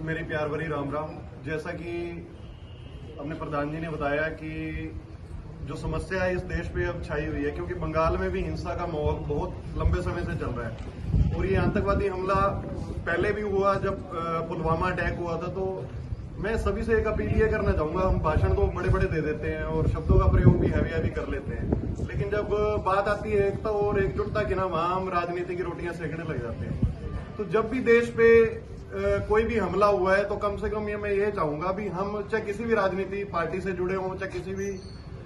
मेरी प्यार भरी राम राम। जैसा कि अपने प्रधान जी ने बताया कि जो समस्या इस देश पे अब छाई हुई है, क्योंकि बंगाल में भी हिंसा का माहौल बहुत लंबे समय से चल रहा है और ये आतंकवादी हमला पहले भी हुआ जब पुलवामा अटैक हुआ था। तो मैं सभी से एक अपील ये करना चाहूंगा, हम भाषण तो बड़े बड़े दे देते हैं और शब्दों का प्रयोग भी हैवी हैवी कर लेते हैं, लेकिन जब बात आती है एकता और एकजुटता की ना, वहां हम राजनीति की रोटियां सेकने लग जाते हैं। तो जब भी देश पे कोई भी हमला हुआ है तो कम से कम ये मैं ये चाहूंगा भी हम चाहे किसी भी राजनीति पार्टी से जुड़े हों, चाहे किसी भी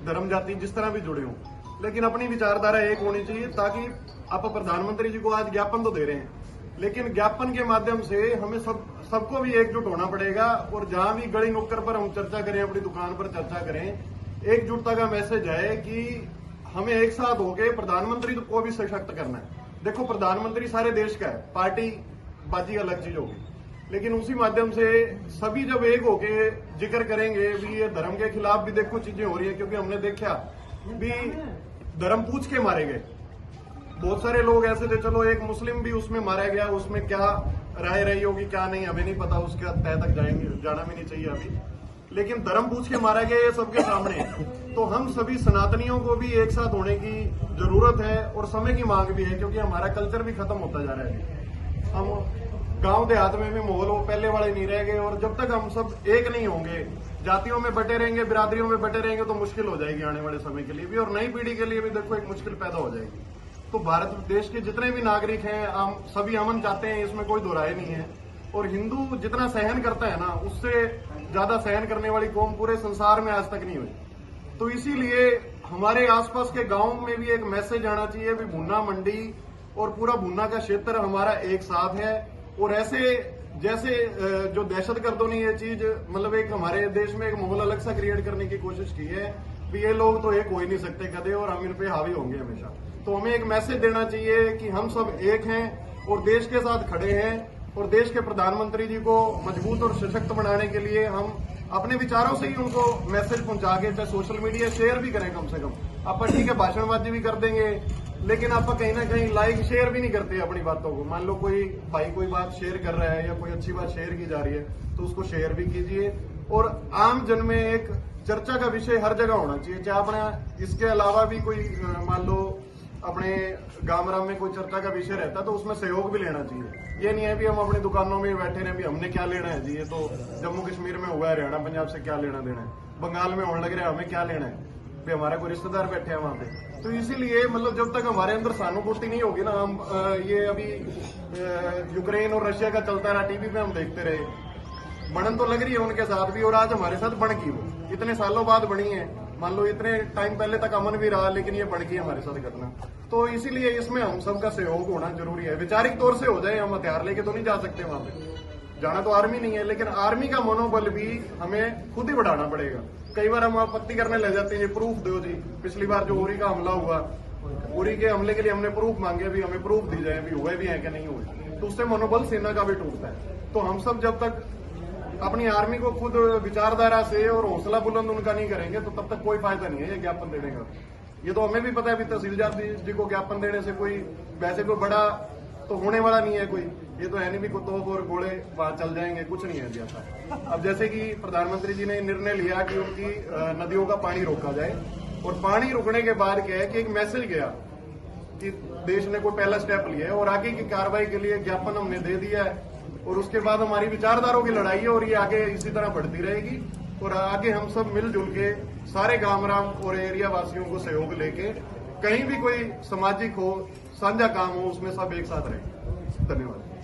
धर्म जाति जिस तरह भी जुड़े हों, लेकिन अपनी विचारधारा एक होनी चाहिए। ताकि आप प्रधानमंत्री जी को आज ज्ञापन तो दे रहे हैं, लेकिन ज्ञापन के माध्यम से हमें सबको भी एकजुट होना पड़ेगा और जहां भी गली नुक्कड़ पर हम चर्चा करें, अपनी दुकान पर चर्चा करें, एकजुटता का मैसेज है कि हमें एक साथ होकर प्रधानमंत्री को भी सशक्त करना है। देखो, प्रधानमंत्री सारे देश का है, पार्टी बाजी अलग चीज होगी, लेकिन उसी माध्यम से सभी जब एक होके जिक्र करेंगे भी ये धर्म के खिलाफ भी देखो चीजें हो रही है। क्योंकि हमने देखा भी धर्म पूछ के मारे गए बहुत सारे लोग ऐसे थे, चलो एक मुस्लिम भी उसमें मारा गया, उसमें क्या राय रही होगी क्या नहीं हमें नहीं पता, उसके तय तक जाना भी नहीं चाहिए अभी, लेकिन धर्म पूछ के मारा गया ये सबके सामने है। तो हम सभी सनातनियों को भी एक साथ होने की जरूरत है और समय की मांग भी है, क्योंकि हमारा कल्चर भी खत्म होता जा रहा है। हम गांव देहात में भी माहौल पहले वाले नहीं रह गए और जब तक हम सब एक नहीं होंगे, जातियों में बटे रहेंगे, बिरादरियों में बटे रहेंगे, तो मुश्किल हो जाएगी आने वाले समय के लिए भी और नई पीढ़ी के लिए भी। देखो, एक मुश्किल पैदा हो जाएगी। तो भारत देश के जितने भी नागरिक हैं हम सभी अमन चाहते हैं, इसमें कोई दो राय नहीं है। और हिंदू जितना सहन करता है ना, उससे ज्यादा सहन करने वाली कौम पूरे संसार में आज तक नहीं हुई। तो इसीलिए हमारे आसपास के गांव में भी एक मैसेज आना चाहिए भी भुन्ना मंडी और पूरा भुन्ना का क्षेत्र हमारा एक साथ है। और ऐसे जैसे जो दहशतगर्दों ने ये चीज मतलब एक हमारे देश में एक माहौल अलग सा क्रिएट करने की कोशिश की है कि ये लोग तो एक हो ही नहीं सकते कदे और हम इन पे हावी होंगे हमेशा। तो हमें एक मैसेज देना चाहिए कि हम सब एक हैं और देश के साथ खड़े हैं और देश के प्रधानमंत्री जी को मजबूत और सशक्त बनाने के लिए हम अपने विचारों से ही उनको मैसेज पहुंचा के, चाहे सोशल मीडिया शेयर भी करें कम से कम। आप ठीक है भाषणबाजी भी कर देंगे, लेकिन आप कहीं ना कहीं लाइक शेयर भी नहीं करते अपनी बातों को। मान लो कोई भाई कोई बात शेयर कर रहा है या कोई अच्छी बात शेयर की जा रही है तो उसको शेयर भी कीजिए। और आम जन में एक चर्चा का विषय हर जगह होना चाहिए, चाहे अपना इसके अलावा भी कोई मान लो अपने गामराम में कोई चर्चा का विषय रहता तो उसमें सहयोग भी लेना चाहिए। ये नहीं है भी हम अपनी दुकानों में बैठे रहे भी हमने क्या लेना है जी, ये तो जम्मू कश्मीर में हुआ है, हरियाणा पंजाब से क्या लेना देना है, बंगाल में होने लग रहा है हमें क्या लेना है, भी हमारा कोई रिश्तेदार बैठे हैं वहां पे। तो इसीलिए मतलब जब तक हमारे अंदर सहानुभूति नहीं होगी ना, हम ये अभी यूक्रेन और रशिया का चलता रहा, टीवी पे हम देखते रहे, बढ़न तो लग रही है उनके साथ भी और आज हमारे साथ बढ़ की वो इतने सालों बाद बनी है। मान लो इतने टाइम पहले तक अमन भी रहा, लेकिन ये बढ़ गई हमारे साथ घटना। तो इसीलिए इसमें हम सबका सहयोग होना जरूरी है। वैचारिक तौर से हो जाए, हम हथियार लेके तो नहीं जा सकते वहां पे, जाना तो आर्मी नहीं है, लेकिन आर्मी का मनोबल भी हमें खुद ही बढ़ाना पड़ेगा। कई बार हम आपत्ति करने लग जाते हैं, प्रूफ दो जी। पिछली बार जो उरी का हमला हुआ, उरी के हमले के लिए हमने प्रूफ मांगे, भी हमें प्रूफ दी जाए भी हुए भी है कि नहीं हुए, तो उससे मनोबल सेना का भी टूटता है। तो हम सब जब तक अपनी आर्मी को खुद विचारधारा से और हौसला बुलंद उनका नहीं करेंगे तो तब तक कोई फायदा नहीं है ये ज्ञापन देने का। ये तो हमें भी पता है भी तहसीलदार जी को ज्ञापन देने से कोई वैसे कोई बड़ा तो होने वाला नहीं है कोई, ये तो है नहीं भी तोप और गोले वहां चल जाएंगे, कुछ नहीं है जैसा। अब जैसे कि प्रधानमंत्री जी ने निर्णय लिया कि उनकी नदियों का पानी रोका जाए और पानी रुकने के बाद क्या है कि एक मैसेज गया कि देश ने कोई पहला स्टेप लिया है और आगे की कार्रवाई के लिए ज्ञापन हमने दे दिया है। और उसके बाद हमारी विचारधारों की लड़ाई है और ये आगे इसी तरह बढ़ती रहेगी और आगे हम सब मिलजुल के सारे गामराम और एरिया वासियों को सहयोग लेके कहीं भी कोई सामाजिक हो, साझा काम हो, उसमें सब एक साथ रहें। धन्यवाद।